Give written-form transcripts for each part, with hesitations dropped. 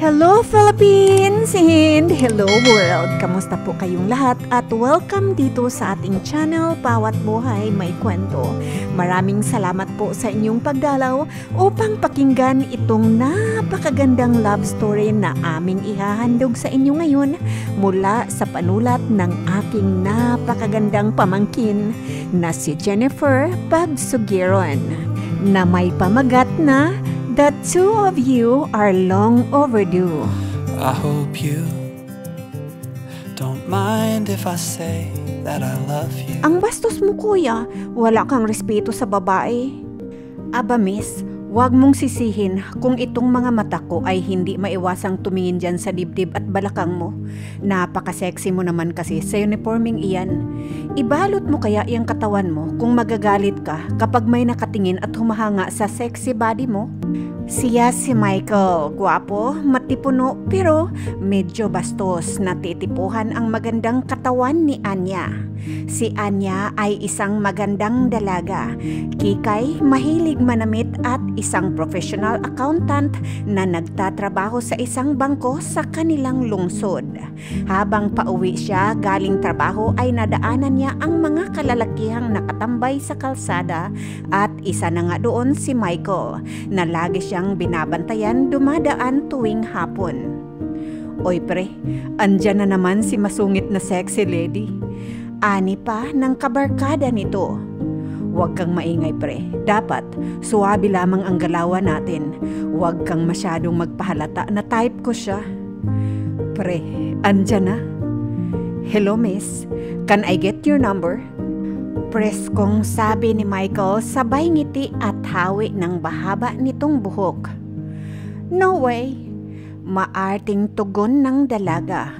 Hello Philippines and hello world! Kamusta po kayong lahat at welcome dito sa ating channel Bawat Buhay May Kwento. Maraming salamat po sa inyong pagdalaw upang pakinggan itong napakagandang love story na aming ihahandog sa inyo ngayon mula sa panulat ng aking napakagandang pamangkin na si Jennifer Pagsugiron na may pamagat na The two of you are long overdue. I hope you don't mind if I say that I love you. Ang bastos mo kuya, wala kang respeto sa babae. Aba miss, huwag mong sisihin kung itong mga mata ko ay hindi maiwasang tumingin dyan sa dibdib at balakang mo. Napaka-sexy mo naman kasi sa uniforming iyan. Ibalot mo kaya iyang katawan mo kung magagalit ka kapag may nakatingin at humahanga sa sexy body mo? Siya si Michael, gwapo, matipuno pero medyo bastos. Natitipuhan ang magandang katawan ni Anya. Si Anya ay isang magandang dalaga, kikay, mahilig manamit at isang professional accountant na nagtatrabaho sa isang bangko sa kanilang lungsod. Habang pauwi siya galing trabaho ay nadaanan niya ang mga kalalakihang nakatambay sa kalsada at isa na nga doon si Michael na lagi siyang binabantayan dumadaan tuwing hapon. Oy pre, andyan na naman si masungit na sexy lady. Ani pa ng kabarkada nito. Huwag kang maingay pre, dapat suwabe lamang ang galawan natin. Huwag kang masyadong magpahalata na type ko siya. Pre, andyan na. Hello miss, can I get your number? Preskong sabi ni Michael sabay ngiti at hawi ng bahaba nitong buhok. No way, maarting tugon ng dalaga.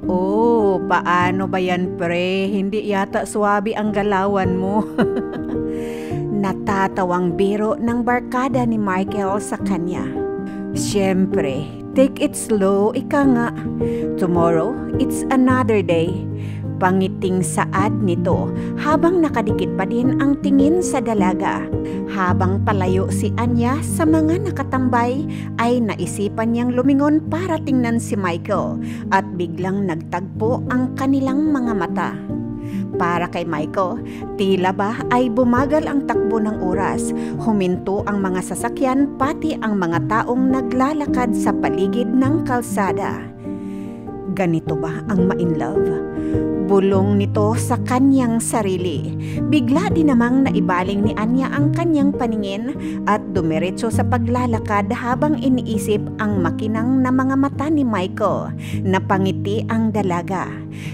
Oh, paano ba yan pre? Hindi yata suwabe ang galawan mo. Natatawang biro ng barkada ni Michael sa kanya. Siyempre, take it slow, ika nga. Tomorrow, it's another day. Pangiting saad nito habang nakadikit pa din ang tingin sa dalaga. Habang palayo si Anya sa mga nakatambay ay naisipan niyang lumingon para tingnan si Michael at biglang nagtagpo ang kanilang mga mata. Para kay Michael, tila ba ay bumagal ang takbo ng oras, huminto ang mga sasakyan pati ang mga taong naglalakad sa paligid ng kalsada. Ganito ba ang ma-inlove? Bulong nito sa kanyang sarili. Bigla din namang naibaling ni Anya ang kanyang paningin at dumiretso sa paglalakad habang iniisip ang makinang na mga mata ni Michael. Napangiti ang dalaga.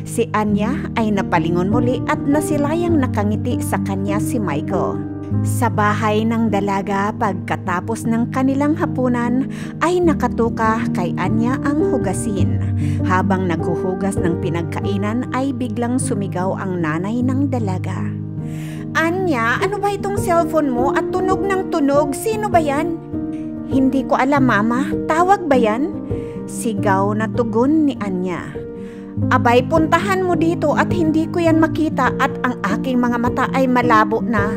Si Anya ay napalingon muli at nasilayang nakangiti sa kanya si Michael. Sa bahay ng dalaga pagkatapos ng kanilang hapunan ay nakatuka kay Anya ang hugasin. Habang naghuhugas ng pinagkainan ay biglang sumigaw ang nanay ng dalaga. Anya, ano ba itong cellphone mo at tunog ng tunog? Sino ba yan? Hindi ko alam mama, tawag ba yan? Sigaw na tugon ni Anya. Abay, puntahan mo dito at hindi ko yan makita at ang aking mga mata ay malabo na.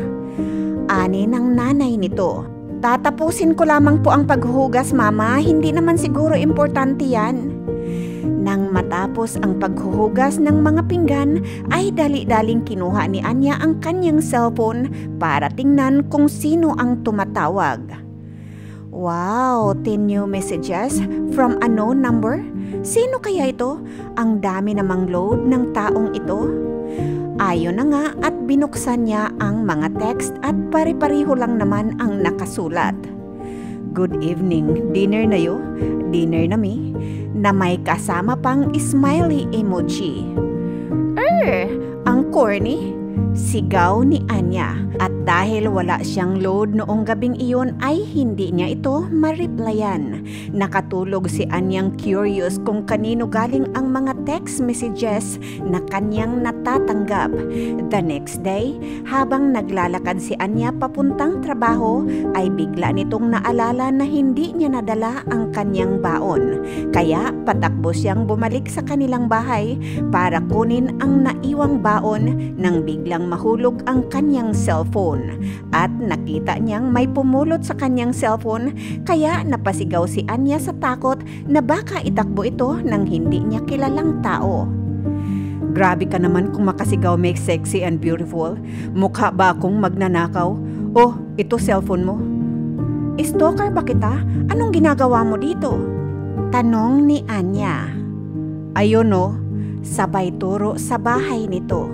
Ani ng nanay nito. Tatapusin ko lamang po ang paghuhugas mama, hindi naman siguro importante yan. Nang matapos ang paghuhugas ng mga pinggan ay dali-daling kinuha ni Anya ang kanyang cellphone para tingnan kung sino ang tumatawag. Wow, 10 new messages from unknown number? Sino kaya ito? Ang dami namang load ng taong ito. Ayon na nga at binuksan niya ang mga text at pare-pareho lang naman ang nakasulat. Good evening, dinner na yo? Dinner na mi? Na may kasama pang smiley emoji. Ang corny? Sigaw ni Anya. At dahil wala siyang load noong gabing iyon ay hindi niya ito ma-replyan. Nakatulog si Anyang curious kung kanino galing ang mga text messages na kanyang matatanggap. The next day, habang naglalakad si Anya papuntang trabaho, ay bigla nitong naalala na hindi niya nadala ang kanyang baon. Kaya patakbo siyang bumalik sa kanilang bahay para kunin ang naiwang baon nang biglang mahulog ang kanyang cellphone. At nakita niyang may pumulot sa kanyang cellphone, kaya napasigaw si Anya sa takot na baka itakbo ito ng hindi niya kilalang tao. Grabe ka naman kung makasigaw make sexy and beautiful. Mukha ba akong magnanakaw? Oh, ito cellphone mo. Stalker ba kita? Anong ginagawa mo dito? Tanong ni Anya. Ayun oh, Sabay turo sa bahay nito.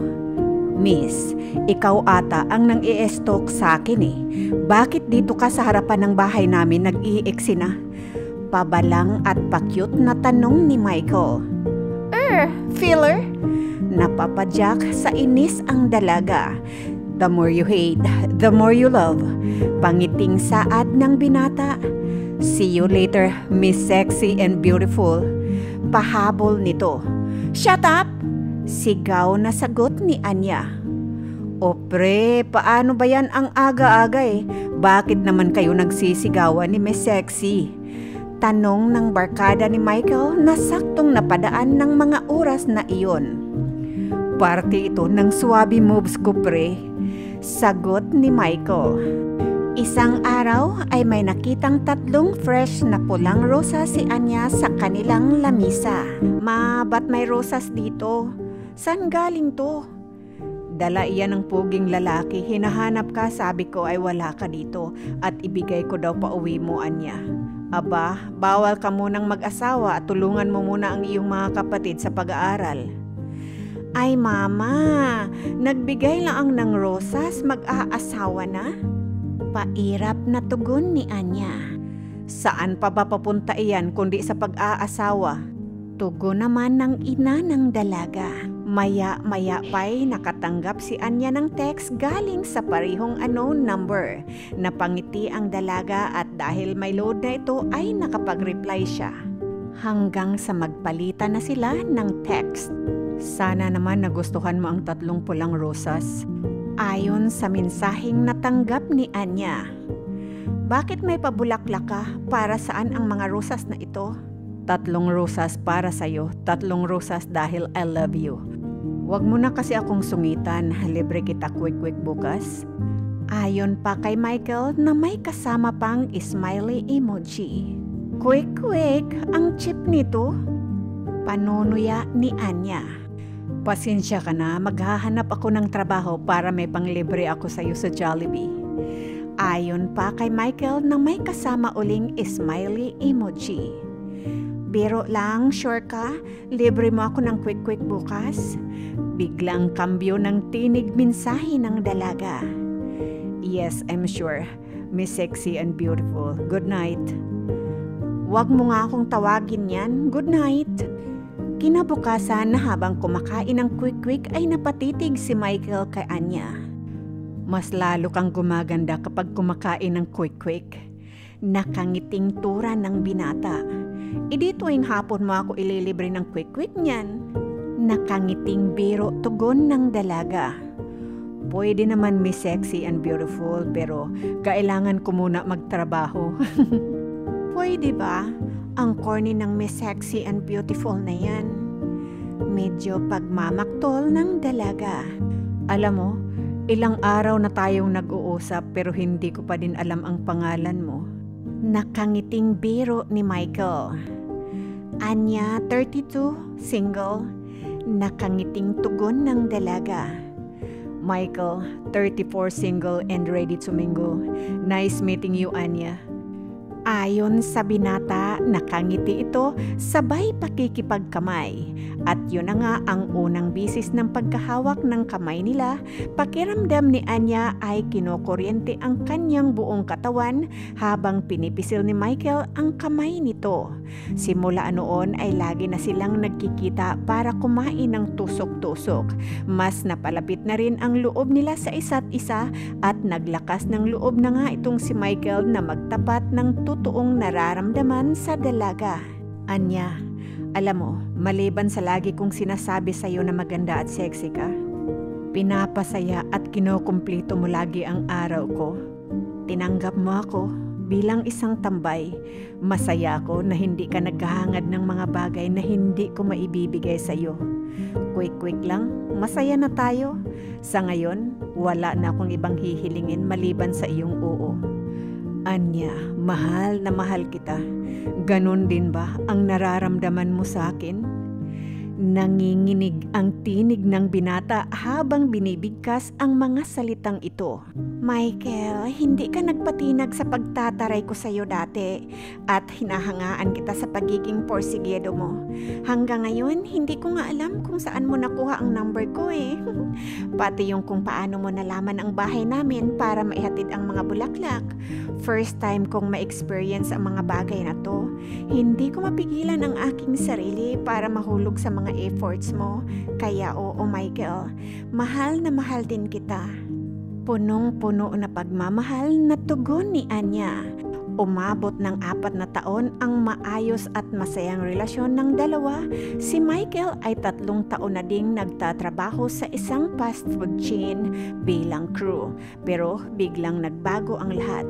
Miss, ikaw ata ang nang i-stalk sa akin eh. Bakit dito ka sa harapan ng bahay namin nag-i-eksi na? Pabalang at pa-cute na tanong ni Michael. Filler? Napapadyak sa inis ang dalaga. The more you hate, the more you love. Pangiting saad ng binata. See you later, Miss Sexy and Beautiful. Pahabol nito. Shut up! Sigaw na sagot ni Anya. O pre, paano ba yan ang aga-aga eh? Bakit naman kayo nagsisigawan ni Miss Sexy? Tanong ng barkada ni Michael na saktong napadaan ng mga oras na iyon. Parte ito ng swabe moves ko pre. Sagot ni Michael. Isang araw ay may nakitang 3 fresh na pulang rosas si Anya sa kanilang lamisa. Ma, ba't may rosas dito? Saan galing to? Dala iyan ng puging lalaki. Hinahanap ka, sabi ko ay wala ka dito. At ibigay ko daw pa uwi mo, Anya. Aba, bawal ka munang mag-asawa at tulungan mo muna ang iyong mga kapatid sa pag-aaral. Ay mama, nagbigay lang ng rosas, mag-aasawa na? Pairap na tugon ni Anya. Saan pa ba papunta iyan kundi sa pag-aasawa? Tugon naman ng ina ng dalaga. Maya-maya pa'y nakatanggap si Anya ng text galing sa parehong unknown number. Napangiti ang dalaga at dahil may load na ito ay nakapag-reply siya. Hanggang sa magpalitan na sila ng text. Sana naman nagustuhan mo ang 3 pulang rosas. Ayon sa mensaheng natanggap ni Anya. Bakit may pabulaklak ka? Para saan ang mga rosas na ito? 3 rosas para sa'yo, 3 rosas dahil I love you. Huwag mo na kasi akong sungitan, libre kita quick bukas. Ayon pa kay Michael na may kasama pang smiley emoji. Quick, ang cheap nito. Panunuya ni Anya. Pasensya ka na, maghahanap ako ng trabaho para may panglibre ako sa'yo sa Jollibee. Ayon pa kay Michael na may kasama uling smiley emoji. Biro lang, sure ka? Libre mo ako ng quick bukas? Biglang kambyo ng tinig mensahe ng dalaga. Yes, I'm sure. Miss Sexy and Beautiful. Good night. Huwag mo nga akong tawagin yan. Good night. Kinabukasan na habang kumakain ng quick ay napatitig si Michael kay Anya. Mas lalo kang gumaganda kapag kumakain ng quick. Nakangiting tura ng binata. Tuwing hapon mo ako ililibre ng quick niyan. Nakangiting biro tugon ng dalaga. Pwede naman Miss Sexy and Beautiful pero kailangan ko muna magtrabaho. Pwede ba? Ang corny ng Miss Sexy and Beautiful na yan. Medyo pagmamaktol ng dalaga. Alam mo, ilang araw na tayong nag-uusap pero hindi ko pa din alam ang pangalan mo. Nakangiting biro ni Michael. Anya, 32, single. Nakangiting tugon ng dalaga. Michael, 34, single and ready to mingle. Nice meeting you, Anya. Ayon sa binata, nakangiti ito sabay pakikipagkamay. At yun na nga ang unang bisis ng pagkahawak ng kamay nila. Pakiramdam ni Anya ay kinukuryente ang kanyang buong katawan habang pinipisil ni Michael ang kamay nito. Simula noon ay lagi na silang nagkikita para kumain ng tusok-tusok. Mas napalapit na rin ang loob nila sa isa't isa at naglakas ng loob na nga itong si Michael na magtapat ng totoong nararamdaman sa dalaga. Anya, alam mo, maliban sa lagi kong sinasabi sa'yo na maganda at sexy ka, Pinapasaya at kinukumplito mo lagi ang araw ko. Tinanggap mo ako bilang isang tambay. Masaya ako na hindi ka naghahangad ng mga bagay na hindi ko maibibigay sa iyo. Quick lang, masaya na tayo. Sa ngayon, wala na akong ibang hihilingin maliban sa iyong oo. Anya, mahal na mahal kita. Ganon din ba ang nararamdaman mo sa akin? Nanginginig ang tinig ng binata habang binibigkas ang mga salitang ito. Michael, hindi ka nagpatinag sa pagtataray ko sa iyo dati at hinahangaan kita sa pagiging porsigido mo. Hanggang ngayon, hindi ko nga alam kung saan mo nakuha ang number ko eh. Pati yung kung paano mo nalaman ang bahay namin para maihatid ang mga bulaklak. First time kong ma-experience ang mga bagay na to. Hindi ko mapigilan ang aking sarili para mahulog sa mga efforts mo. Kaya oo Michael, mahal na mahal din kita. Punong-puno na pagmamahal na tugon ni Anya. Umabot ng 4 na taon ang maayos at masayang relasyon ng dalawa. Si Michael ay 3 taon na ding nagtatrabaho sa isang fast food chain bilang crew. Pero biglang nagbago ang lahat.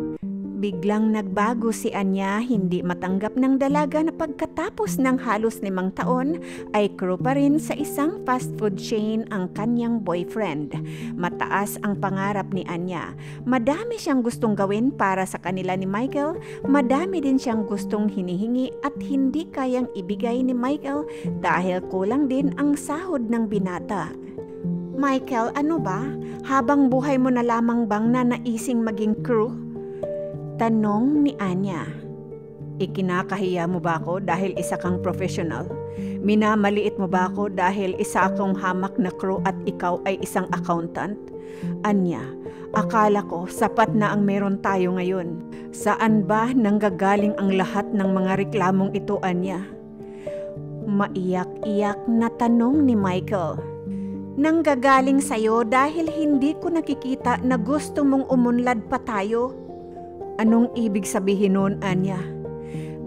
Biglang nagbago si Anya, hindi matanggap ng dalaga na pagkatapos ng halos 5 taon ay crew pa rin sa isang fast food chain ang kanyang boyfriend. Mataas ang pangarap ni Anya. Madami siyang gustong gawin para sa kanila ni Michael, madami din siyang gustong hinihingi at hindi kayang ibigay ni Michael dahil kulang din ang sahod ng binata. Michael, ano ba? Habang buhay mo na lamang bang nanaising maging crew? Tanong ni Anya. Ikinakahiya mo ba ako dahil isa kang professional? Minamaliit mo ba ako dahil isa akong hamak na crew at ikaw ay isang accountant? Anya, akala ko sapat na ang meron tayo ngayon. Saan ba nanggagaling ang lahat ng mga reklamong ito, Anya? Maiyak-iyak na tanong ni Michael. Nanggagaling sa'yo dahil hindi ko nakikita na gusto mong umunlad pa tayo. Anong ibig sabihin nun, Anya?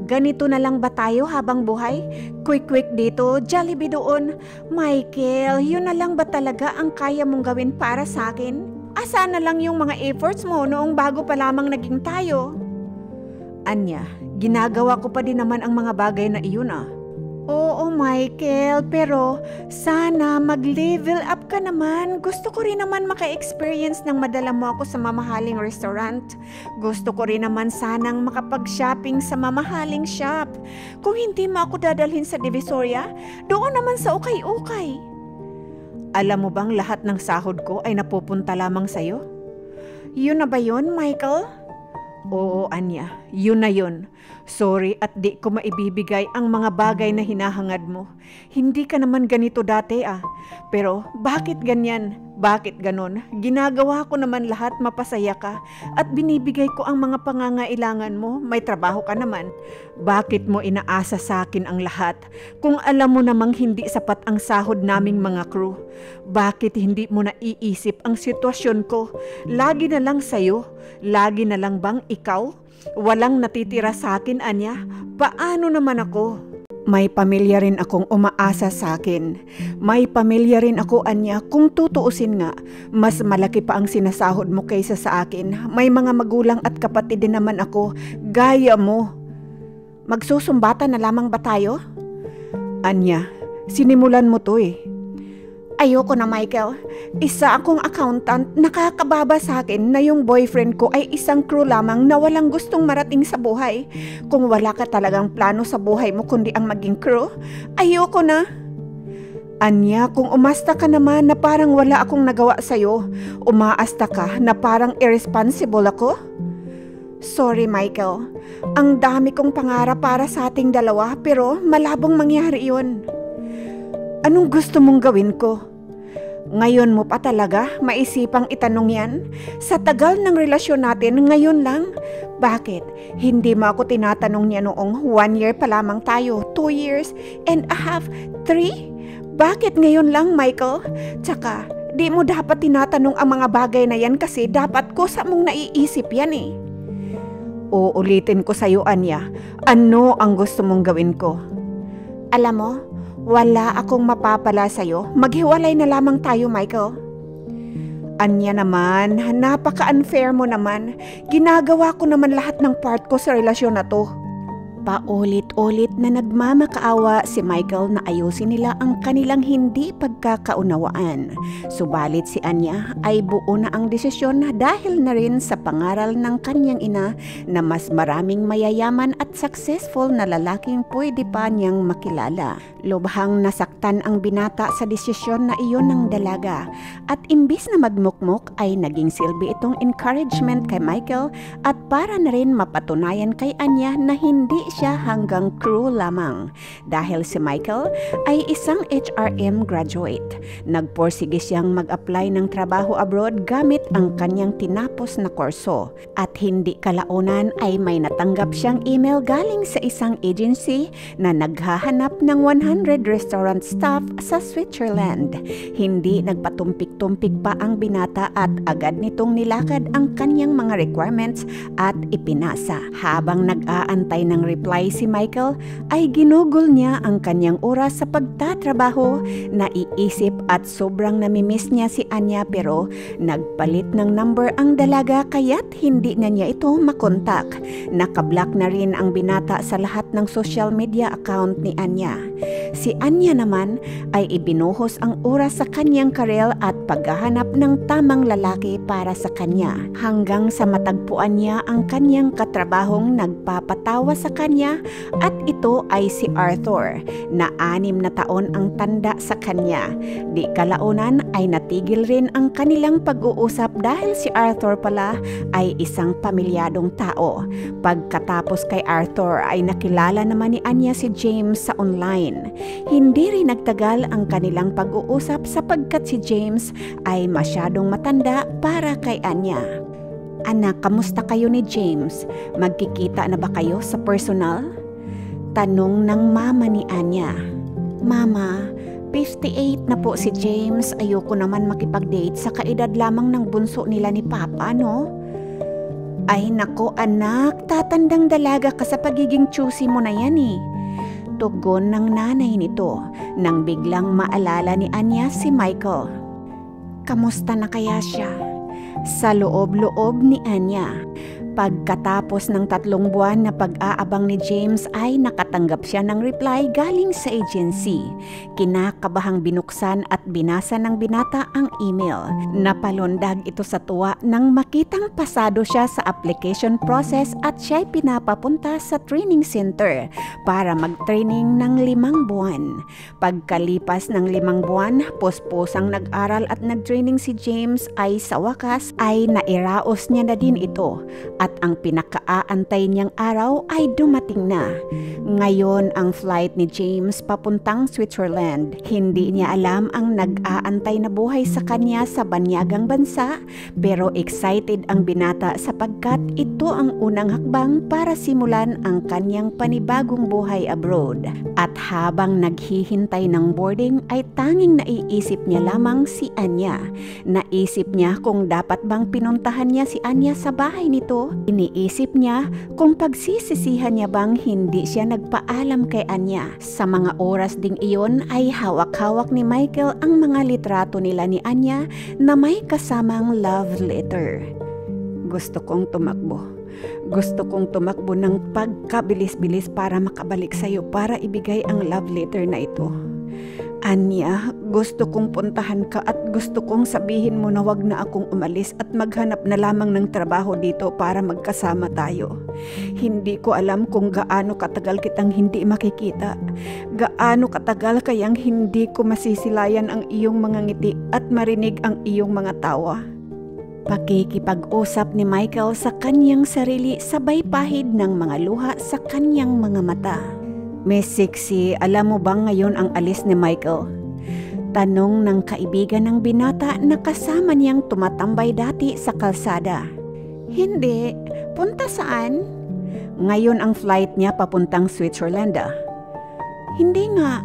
Ganito na lang ba tayo habang buhay? Quick dito, Jollibee doon. Michael, yun na lang ba talaga ang kaya mong gawin para sa akin? Asa na lang yung mga efforts mo noong bago pa lamang naging tayo? Anya, ginagawa ko pa din naman ang mga bagay na iyon ah. Oo, Michael, pero sana mag-level up ka naman. Gusto ko rin naman maka-experience ng madala mo ako sa mamahaling restaurant. Gusto ko rin naman sanang makapag-shopping sa mamahaling shop. Kung hindi mo ako dadalhin sa Divisoria, doon naman sa ukay-ukay. Alam mo bang lahat ng sahod ko ay napupunta lamang sa'yo? Yun na ba yun, Michael? Oo, Anya, yun na yun. Sorry at di ko maibibigay ang mga bagay na hinahangad mo. Hindi ka naman ganito dati ah. Pero bakit ganyan? Bakit ganon? Ginagawa ko naman lahat mapasaya ka at binibigay ko ang mga pangangailangan mo. May trabaho ka naman. Bakit mo inaasa sa akin ang lahat kung alam mo namang hindi sapat ang sahod naming mga crew? Bakit hindi mo naiisip ang sitwasyon ko? Lagi na lang sa'yo? Lagi na lang bang ikaw? Walang natitira sa akin, Anya. Paano naman ako? May pamilya rin akong umaasa sa akin. May pamilya rin ako, Anya. Kung tutuusin nga, mas malaki pa ang sinasahod mo kaysa sa akin. May mga magulang at kapatid din naman ako. Gaya mo. Magsusumbatan na lamang ba tayo? Anya, sinimulan mo to eh. Ayoko na, Michael. Isa akong accountant, nakakababa sa akin na yung boyfriend ko ay isang crew lamang na walang gustong marating sa buhay. Kung wala ka talagang plano sa buhay mo kundi ang maging crew, ayoko na. Anya, kung umasta ka naman na parang wala akong nagawa sa'yo, umaasta ka na parang irresponsible ako? Sorry, Michael. Ang dami kong pangarap para sa ating dalawa pero malabong mangyari yun. Anong gusto mong gawin ko? Ngayon mo pa talaga maisipang itanong yan? Sa tagal ng relasyon natin, ngayon lang? Bakit? Hindi mo ako tinatanong niya noong 1 year pa lamang tayo, 2 years and a half, 3? Bakit ngayon lang, Michael? Tsaka, di mo dapat tinatanong ang mga bagay na yan kasi dapat ko sa mong naiisip yan eh. Uulitin ko sa'yo, Anya. Ano ang gusto mong gawin ko? Alam mo, wala akong mapapala sa'yo. Maghiwalay na lamang tayo, Michael. Anya naman, napaka-unfair mo naman. Ginagawa ko naman lahat ng part ko sa relasyon na to. Paulit-ulit na nagmamakaawa si Michael na ayusin nila ang kanilang hindi pagkakaunawaan. Subalit si Anya ay buo na ang desisyon dahil na rin sa pangaral ng kanyang ina na mas maraming mayayaman at successful na lalaking pwede pa niyang makilala. Lubhang nasaktan ang binata sa desisyon na iyon ng dalaga at imbis na magmukmok ay naging silbi itong encouragement kay Michael at para na rin mapatunayan kay Anya na hindi siya hanggang crew lamang dahil si Michael ay isang HRM graduate. Nagporsige siyang mag-apply ng trabaho abroad gamit ang kanyang tinapos na kurso at hindi kalaunan ay may natanggap siyang email galing sa isang agency na naghahanap ng 100 restaurant staff sa Switzerland. Hindi nagpatumpik-tumpik pa ang binata at agad nitong nilakad ang kanyang mga requirements at ipinasa. Habang nag-aantay ng reply si Michael ay ginugol niya ang kanyang oras sa pagtatrabaho. Naiisip at sobrang namimiss niya si Anya pero nagpalit ng number ang dalaga kaya't hindi na niya ito makontak. Nakablock na rin ang binata sa lahat ng social media account ni Anya. Si Anya naman ay ibinuhos ang oras sa kanyang karel at paghahanap ng tamang lalaki para sa kanya hanggang sa matagpuan niya ang kanyang katrabahong nagpapatawa sa kanya at ito ay si Arthur na 6 na taon ang tanda sa kanya. Di kalaunan ay natigil rin ang kanilang pag-uusap dahil si Arthur pala ay isang pamilyadong tao. Pagkatapos kay Arthur ay nakilala naman ni Anya si James sa online. Hindi rin nagtagal ang kanilang pag-uusap sapagkat si James ay masyadong matanda para kay Anya. Anak, kamusta kayo ni James? Magkikita na ba kayo sa personal? Tanong ng mama ni Anya. Mama, 58 na po si James. Ayoko naman makipag-date sa kaedad lamang ng bunso nila ni Papa, no? Ay nako anak, tatandang dalaga ka sa pagiging choosy mo na yan eh. Tugon ng nanay nito nang biglang maalala ni Anya si Michael. Kamusta na kaya siya? Sa loob-loob ni Anya. Pagkatapos ng 3 buwan na pag-aabang ni James ay nakatanggap siya ng reply galing sa agency. Kinakabahang binuksan at binasa ng binata ang email. Napalundag ito sa tuwa nang makitang pasado siya sa application process at siya'y pinapapunta sa training center para mag-training ng 5 buwan. Pagkalipas ng 5 buwan, puspusang nag-aral at nag-training si James ay sa wakas ay nairaos niya na din ito at ang pinakaaantay niyang araw ay dumating na. Ngayon ang flight ni James papuntang Switzerland. Hindi niya alam ang nag-aantay na buhay sa kanya sa banyagang bansa pero excited ang binata sapagkat ito ang unang hakbang para simulan ang kanyang panibagong buhay abroad. At habang naghihintay ng boarding ay tanging naiisip niya lamang si Anya. Naisip niya kung dapat bang pinuntahan niya si Anya sa bahay nito. Iniisip niya kung pagsisisihan niya bang hindi siya nagpaalam kay Anya. Sa mga oras ding iyon ay hawak-hawak ni Michael ang mga litrato nila ni Anya na may kasamang love letter. Gusto kong tumakbo. Gusto kong tumakbo ng pagkabilis-bilis para makabalik sa iyo para ibigay ang love letter na ito. Anya, gusto kong puntahan ka at gusto kong sabihin mo na wag na akong umalis at maghanap na lamang ng trabaho dito para magkasama tayo. Hindi ko alam kung gaano katagal kitang hindi makikita. Gaano katagal kayang hindi ko masisilayan ang iyong mga ngiti at marinig ang iyong mga tawa. Pakikipag-usap ni Michael sa kanyang sarili sabay pahid ng mga luha sa kanyang mga mata. Miss Sixie, alam mo bang ngayon ang alis ni Michael? Tanong ng kaibigan ng binata na kasama niyang tumatambay dati sa kalsada. Hindi. Punta saan? Ngayon ang flight niya papuntang Switzerland. Hindi nga.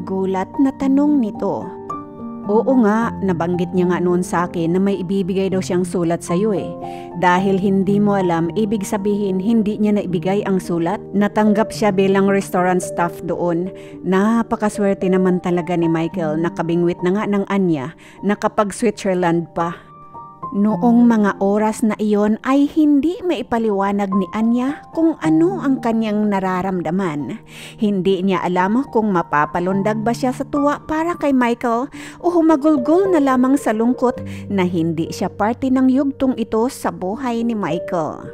Gulat na tanong nito. Oo nga, nabanggit niya nga noon sa akin na may ibibigay daw siyang sulat sa iyo eh. Dahil hindi mo alam, ibig sabihin hindi niya naibigay ang sulat. Natanggap siya bilang restaurant staff doon. Napakaswerte naman talaga ni Michael, nakabingwit na nga ng Anya, nakapag Switzerland pa. Noong mga oras na iyon ay hindi maipaliwanag ni Anya kung ano ang kanyang nararamdaman. Hindi niya alam kung mapapalundag ba siya sa tuwa para kay Michael o humagulgol na lamang sa lungkot na hindi siya parte ng yugtong ito sa buhay ni Michael.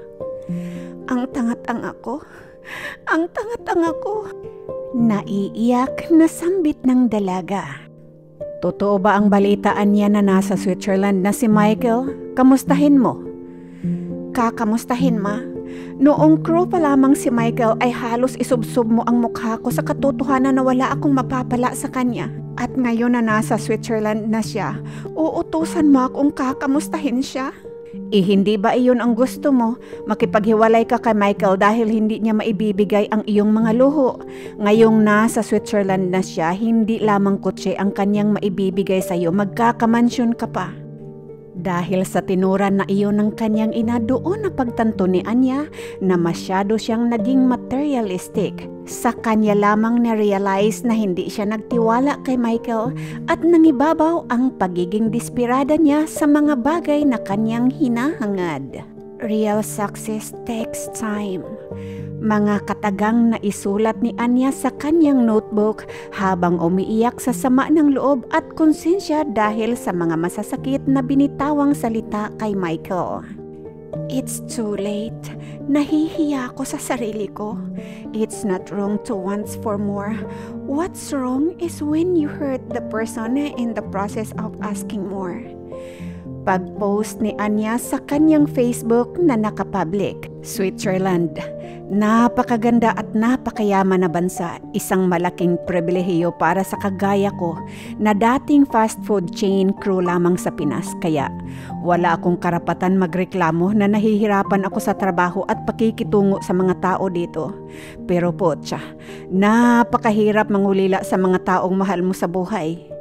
Ang tanga-tanga ko. Ang tanga-tanga ko. Naiiyak na sambit ng dalaga. Totoo ba ang balitaan niya na nasa Switzerland na si Michael? Kamustahin mo? Kakamustahin, ma? Noong crew pa lamang si Michael ay halos isubsob mo ang mukha ko sa katotohanan na wala akong mapapala sa kanya. At ngayon na nasa Switzerland na siya, uutusan mo akong kakamustahin siya? Hindi ba iyon ang gusto mo? Makipaghiwalay ka kay Michael dahil hindi niya maibibigay ang iyong mga luho. Ngayong nasa Switzerland na siya, hindi lamang kotse ang kanyang maibibigay sa iyo, magkakamansyon ka pa. Dahil sa tinuran na iyon ng kanyang ina, doon na pagtanto ni Anya na masyado siyang naging materialistic. Sa kanya lamang na-realize na hindi siya nagtiwala kay Michael at nangibabaw ang pagiging desperada niya sa mga bagay na kanyang hinahangad. Real success takes time. Mga katagang na isulat ni Anya sa kanyang notebook habang umiiyak sa sama ng loob at konsensya dahil sa mga masasakit na binitawang salita kay Michael. It's too late. Nahihiya ako sa sarili ko. It's not wrong to want for more. What's wrong is when you hurt the person in the process of asking more. Pag-post ni Anya sa kanyang Facebook na nakapublic. Switzerland, napakaganda at napakayaman na bansa. Isang malaking pribilehiyo para sa kagaya ko na dating fast food chain crew lamang sa Pinas. Kaya wala akong karapatan magreklamo na nahihirapan ako sa trabaho at pakikitungo sa mga tao dito. Pero potsa, napakahirap mangulila sa mga taong mahal mo sa buhay.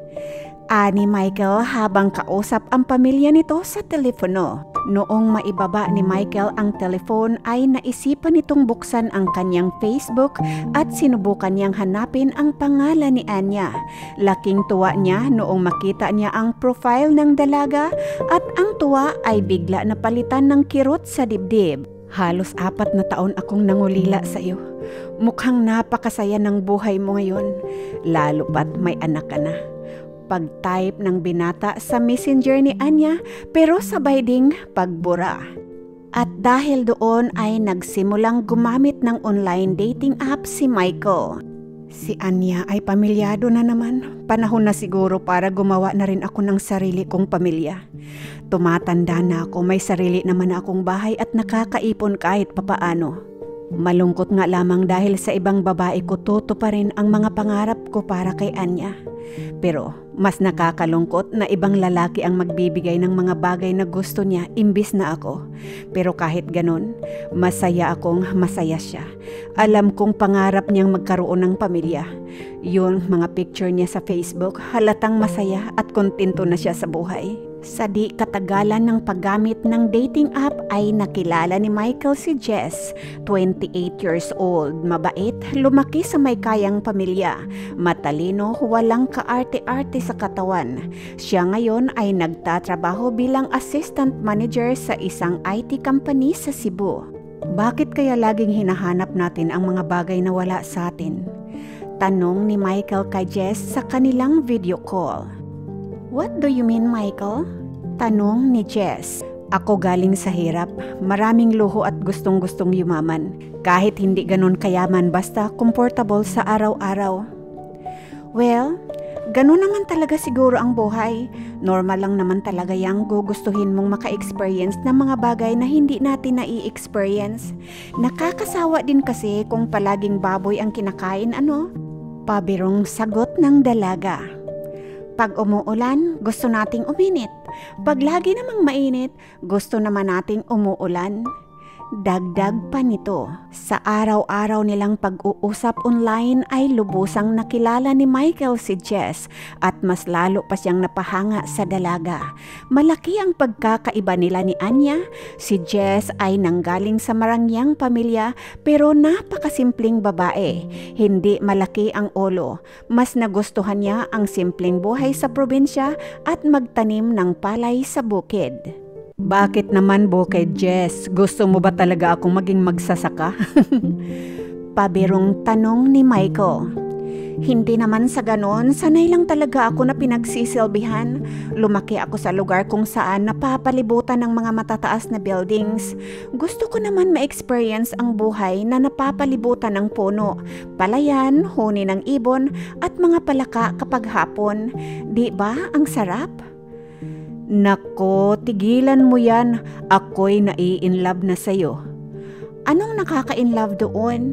Ani Michael habang kausap ang pamilya nito sa telepono. Noong maibaba ni Michael ang telefon ay naisipan nitong buksan ang kanyang Facebook at sinubukan niyang hanapin ang pangalan ni Anya. Laking tuwa niya noong makita niya ang profile ng dalaga at ang tuwa ay bigla na palitan ng kirot sa dibdib. Halos 4 na taon akong nangulila sa iyo. Mukhang napakasaya ng buhay mo ngayon, lalo pat may anak ka na. Pag-type ng binata sa messenger ni Anya pero sabay ding pagbura. At dahil doon ay nagsimulang gumamit ng online dating app si Michael. Si Anya ay pamilyado na naman. Panahon na siguro para gumawa na rin ako ng sarili kong pamilya. Tumatanda na ako, may sarili naman akong bahay at nakakaipon kahit papaano. Malungkot nga lamang dahil sa ibang babae ko tutuparin ang mga pangarap ko para kay Anya. Pero mas nakakalungkot na ibang lalaki ang magbibigay ng mga bagay na gusto niya imbis na ako. Pero kahit ganun, masaya akong masaya siya. Alam kong pangarap niyang magkaroon ng pamilya. Yung mga picture niya sa Facebook, halatang masaya at kontento na siya sa buhay. Sa di katagalan ng paggamit ng dating app ay nakilala ni Michael si Jess, 28 years old, mabait, lumaki sa may kayang pamilya, matalino, walang kaarte-arte sa katawan. Siya ngayon ay nagtatrabaho bilang assistant manager sa isang IT company sa Cebu. Bakit kaya laging hinahanap natin ang mga bagay na wala sa atin? Tanong ni Michael kay Jess sa kanilang video call. What do you mean, Michael? Tanong ni Jess. Ako galing sa hirap, maraming luho at gustong-gustong yumaman. Kahit hindi ganun kayaman, basta comfortable sa araw-araw. Well, ganun naman talaga siguro ang buhay. Normal lang naman talaga yang gugustuhin mong maka-experience ng mga bagay na hindi natin nai-experience. Nakakasawa din kasi kung palaging baboy ang kinakain, ano? Pabirong sagot ng dalaga. Pag umuulan, gusto nating uminit. Pag lagi namang mainit, gusto naman nating umuulan. Dagdag pa nito, sa araw-araw nilang pag-uusap online ay lubusang nakilala ni Michael si Jess at mas lalo pa siyang napahanga sa dalaga. Malaki ang pagkakaiba nila ni Anya. Si Jess ay nanggaling sa marangyang pamilya pero napakasimpleng babae. Hindi malaki ang ulo. Mas nagustuhan niya ang simpleng buhay sa probinsya at magtanim ng palay sa bukid. Bakit naman bukid, Jess? Gusto mo ba talaga akong maging magsasaka? Pabirong tanong ni Michael. Hindi naman sa ganon, sanay lang talaga ako na pinagsisilbihan. Lumaki ako sa lugar kung saan napapalibutan ng mga matataas na buildings. Gusto ko naman ma-experience ang buhay na napapalibutan ng puno, palayan, huni ng ibon at mga palaka kapag hapon. Di ba ang sarap? Nako, tigilan mo yan. Ako'y nai-inlove na sa'yo. Anong nakaka-inlove doon?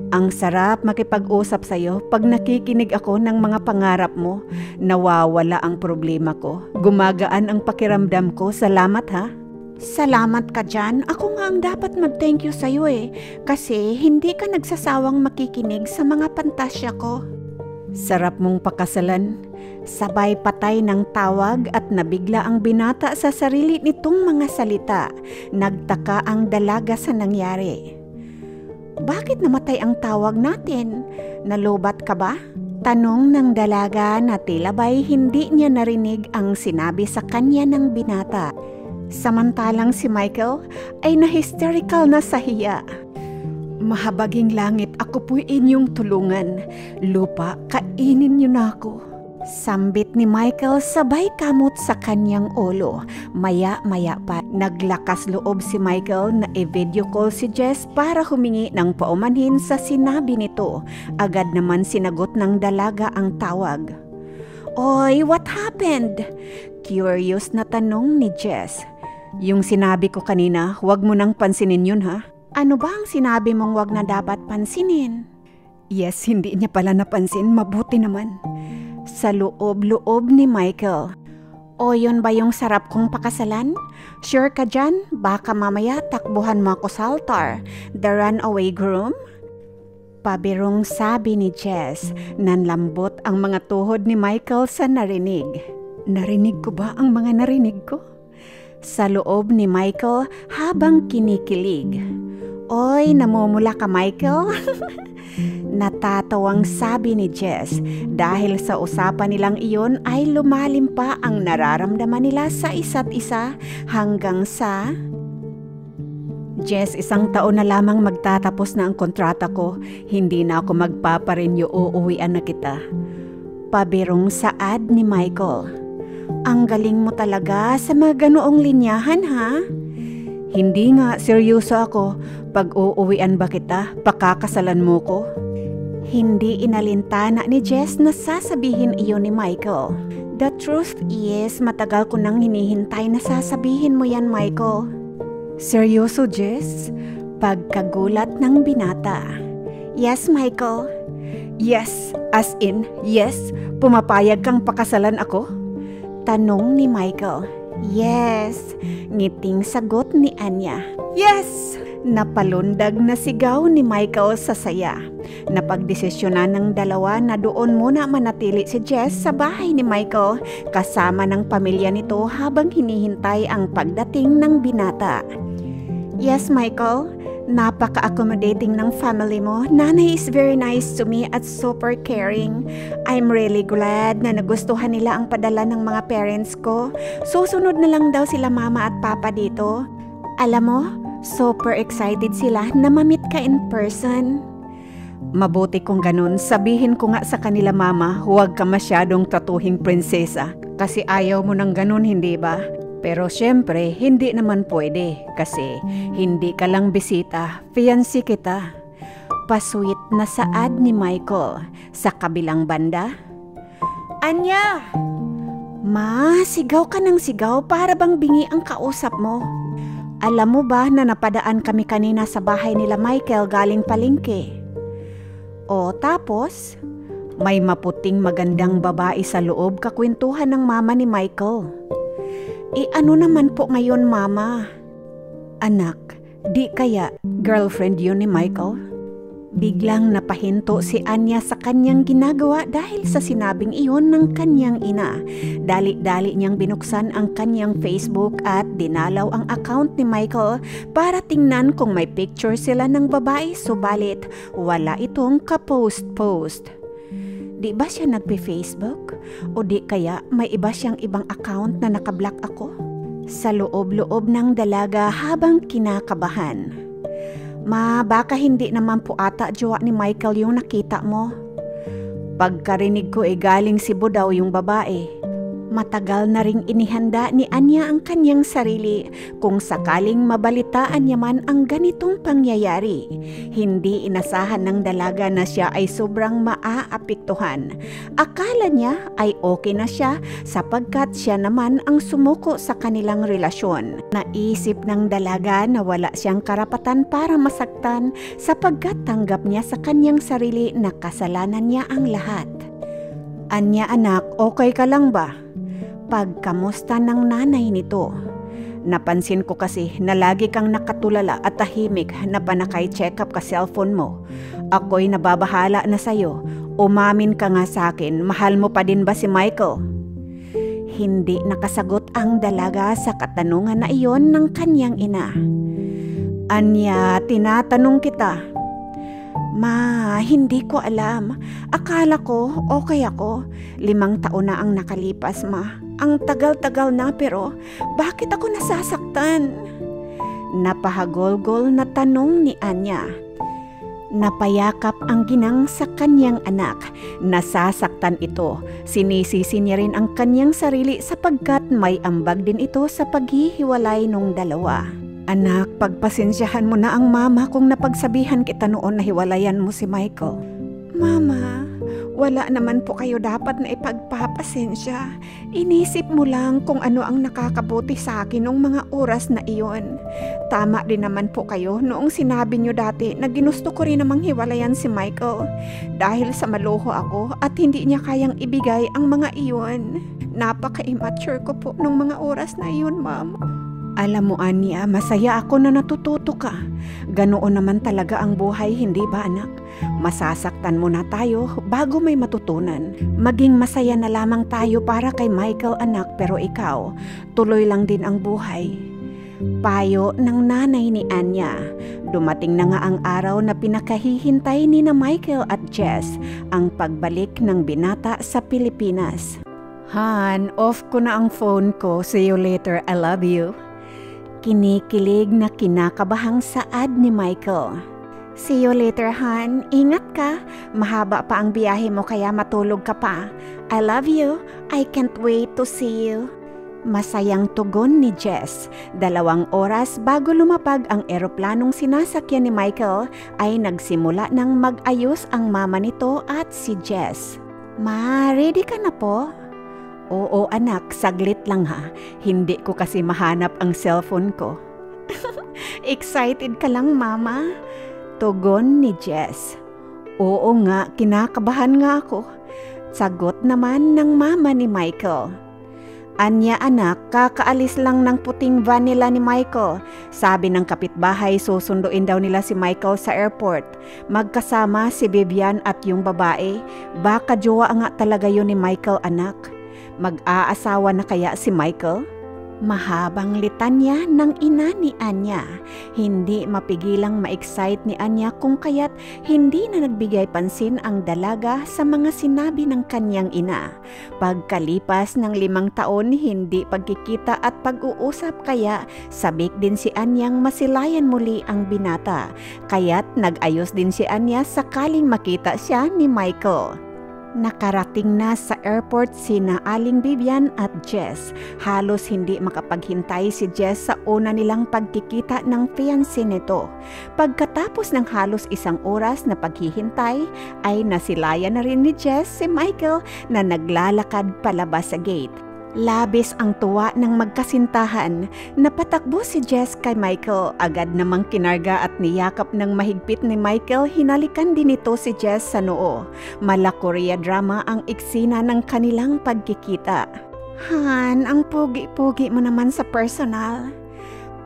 Ang sarap makipag-usap sa'yo pag nakikinig ako ng mga pangarap mo. Nawawala ang problema ko. Gumagaan ang pakiramdam ko. Salamat ha. Salamat ka dyan. Ako nga ang dapat mag-thank you sa'yo kasi hindi ka nagsasawang makikinig sa mga pantasya ko. Sarap mong pakasalan. Sabay patay ng tawag at nabigla ang binata sa sarili nitong mga salita. Nagtaka ang dalaga sa nangyari. Bakit namatay ang tawag natin? Nalubat ka ba? Tanong ng dalaga na tila ba'y hindi niya narinig ang sinabi sa kanya ng binata. Samantalang si Michael ay na-hysterical na sa hiya. Mahabaging langit, ako po'y inyong tulungan. Lupa, kainin niyo na ako. Sambit ni Michael sabay kamot sa kanyang ulo. Maya-maya pa, naglakas loob si Michael na i-video call si Jess para humingi ng paumanhin sa sinabi nito. Agad naman sinagot ng dalaga ang tawag. Oy, what happened? Curious na tanong ni Jess. Yung sinabi ko kanina, huwag mo nang pansinin yun ha? Ano ba ang sinabi mong wag na dapat pansinin? Yes, hindi niya pala napansin. Mabuti naman. Sa loob-loob ni Michael. O yun ba yung sarap kong pakasalan? Sure ka dyan? Baka mamaya takbuhan mo ako sa altar. The runaway groom? Pabirong sabi ni Jess. Nanlambot ang mga tuhod ni Michael sa narinig. Narinig ko ba ang mga narinig ko? Sa loob ni Michael habang kinikilig. Oy, namumula ka Michael? Natatawang sabi ni Jess. Dahil sa usapan nilang iyon ay lumalim pa ang nararamdaman nila sa isa't isa hanggang sa... Jess, 1 taon na lamang magtatapos na ang kontrata ko. Hindi na ako magpaparenew, uuwian na kita. Pabirong saad ni Michael. Ang galing mo talaga sa mga ganoong linyahan ha? Hindi nga, seryoso ako. Pag uuwian ba kita, pakakasalan mo ko? Hindi inalintana ni Jess na sasabihin iyon ni Michael. The truth is, matagal ko nang hinihintay na sasabihin mo yan, Michael. Seryoso, Jess? Pagkagulat ng binata. Yes, Michael. Yes, as in, yes, pumapayag kang pakasalan ako? Tanong ni Michael. Yes, ngiting sagot ni Anya. Yes! Napalundag na sigaw ni Michael sa saya. Napagdesisyonan ng dalawa na doon muna manatili si Jess sa bahay ni Michael kasama ng pamilya nito habang hinihintay ang pagdating ng binata. Yes, Michael. Napaka-accommodating ng family mo. Nanay is very nice to me at super caring. I'm really glad na nagustuhan nila ang padala ng mga parents ko. Susunod na lang daw sila mama at papa dito. Alam mo, super excited sila na ma-meet ka in person. Mabuti kung ganun. Sabihin ko nga sa kanila mama, huwag ka masyadong tatuhing prinsesa. Kasi ayaw mo ng ganun, hindi ba? Pero syempre, hindi naman pwede kasi hindi ka lang bisita, fiancé kita. Pasweet na saad ni Michael. Sa kabilang banda, Anya! Ma, sigaw ka ng sigaw para bang bingi ang kausap mo. Alam mo ba na napadaan kami kanina sa bahay nila Michael galing palengke? O tapos, may maputing magandang babae sa loob, kakwentuhan ng mama ni Michael. Ano naman po ngayon, mama? Anak, di kaya girlfriend yun ni Michael? Biglang napahinto si Anya sa kanyang ginagawa dahil sa sinabing iyon ng kanyang ina. Dali-dali niyang binuksan ang kanyang Facebook at dinalaw ang account ni Michael para tingnan kung may picture sila ng babae, subalit wala itong ka-post-post. Di ba siya nagpe-Facebook? O di kaya may iba siyang ibang account na nakablock ako? sa loob-loob ng dalaga habang kinakabahan. Ma, baka hindi naman po ata jowa ni Michael yung nakita mo. Pagkarinig ko galing Cebu daw yung babae. Matagal na ring inihanda ni Anya ang kanyang sarili kung sakaling mabalitaan niya man ang ganitong pangyayari. Hindi inasahan ng dalaga na siya ay sobrang maaapektuhan. Akala niya ay okay na siya sapagkat siya naman ang sumuko sa kanilang relasyon. Naisip ng dalaga na wala siyang karapatan para masaktan sapagkat tanggap niya sa kanyang sarili na kasalanan niya ang lahat. Anya anak, okay ka lang ba? Pagkamusta ng nanay nito. Napansin ko kasi na lagi kang nakatulala at tahimik na panakay check-up ka cellphone mo. Ako'y nababahala na sa'yo. Umamin ka nga sa akin, mahal mo pa din ba si Michael? Hindi nakasagot ang dalaga sa katanungan na iyon ng kanyang ina. Anya, tinatanong kita. Ma, hindi ko alam. Akala ko okay ako. 5 taon na ang nakalipas, ma. Ang tagal-tagal na pero bakit ako nasasaktan? Napahagolgol na tanong ni Anya. Napayakap ang ginang sa kanyang anak. Nasasaktan ito. Sinisisi niya rin ang kanyang sarili sapagkat may ambag din ito sa paghihiwalay nung dalawa. Anak, pagpasensyahan mo na ang mama kung napagsabihan kita noon na hiwalayan mo si Michael. Mama, wala naman po kayo dapat na ipagpapasensya. Inisip mo lang kung ano ang nakakabuti sa akin noong mga oras na iyon. Tama din naman po kayo noong sinabi nyo dati na ginusto ko rin namang hiwalayan si Michael. Dahil sa maluho ako at hindi niya kayang ibigay ang mga iyon. Napaka-immature ko po noong mga oras na iyon, ma'am. Alam mo, Anya, masaya ako na natututo ka. Ganoon naman talaga ang buhay, hindi ba anak? Masasaktan muna tayo bago may matutunan. Maging masaya na lamang tayo para kay Michael anak, pero ikaw, tuloy lang din ang buhay. Payo ng nanay ni Anya. Dumating na nga ang araw na pinakahihintay ni na Michael at Jess, ang pagbalik ng binata sa Pilipinas. Han, off ko na ang phone ko. See you later, I love you. Kinikilig na kinakabahang saad ni Michael. See you later, Han. Ingat ka. Mahaba pa ang biyahe mo kaya matulog ka pa. I love you. I can't wait to see you. Masayang tugon ni Jess. 2 oras bago lumapag ang eroplanong sinasakyan ni Michael ay nagsimula ng mag-ayos ang mama nito at si Jess. Ma, ready ka na po? Oo anak, saglit lang ha. Hindi ko kasi mahanap ang cellphone ko. Excited ka lang mama? Tugon ni Jess. Oo nga, kinakabahan nga ako. Sagot naman ng mama ni Michael. Anya anak, kakaalis lang ng puting van nila ni Michael. Sabi ng kapitbahay susunduin daw nila si Michael sa airport. Magkasama si Vivian at yung babae. Baka jowa nga talaga yun ni Michael anak. Mag-aasawa na kaya si Michael? Mahabang litanya ng ina ni Anya. Hindi mapigilang ma-excite ni Anya kung kaya't hindi na nagbigay pansin ang dalaga sa mga sinabi ng kanyang ina. Pagkalipas ng 5 taon, hindi pagkikita at pag-uusap kaya sabik din si Anyang masilayan muli ang binata. Kaya't nag-ayos din si Anya sakaling makita siya ni Michael. Nakarating na sa airport sina Aling Vivian at Jess. Halos hindi makapaghintay si Jess sa una nilang pagkikita ng fiancé nito. Pagkatapos ng halos 1 oras na paghihintay, ay nasilayan na rin ni Jess si Michael na naglalakad palabas sa gate. Labis ang tuwa ng magkasintahan. Napatakbo si Jess kay Michael. Agad namang kinarga at niyakap ng mahigpit ni Michael. Hinalikan din ito si Jess sa noo. Mala Korea drama ang eksena ng kanilang pagkikita. Han, ang pugi-pugi mo naman sa personal.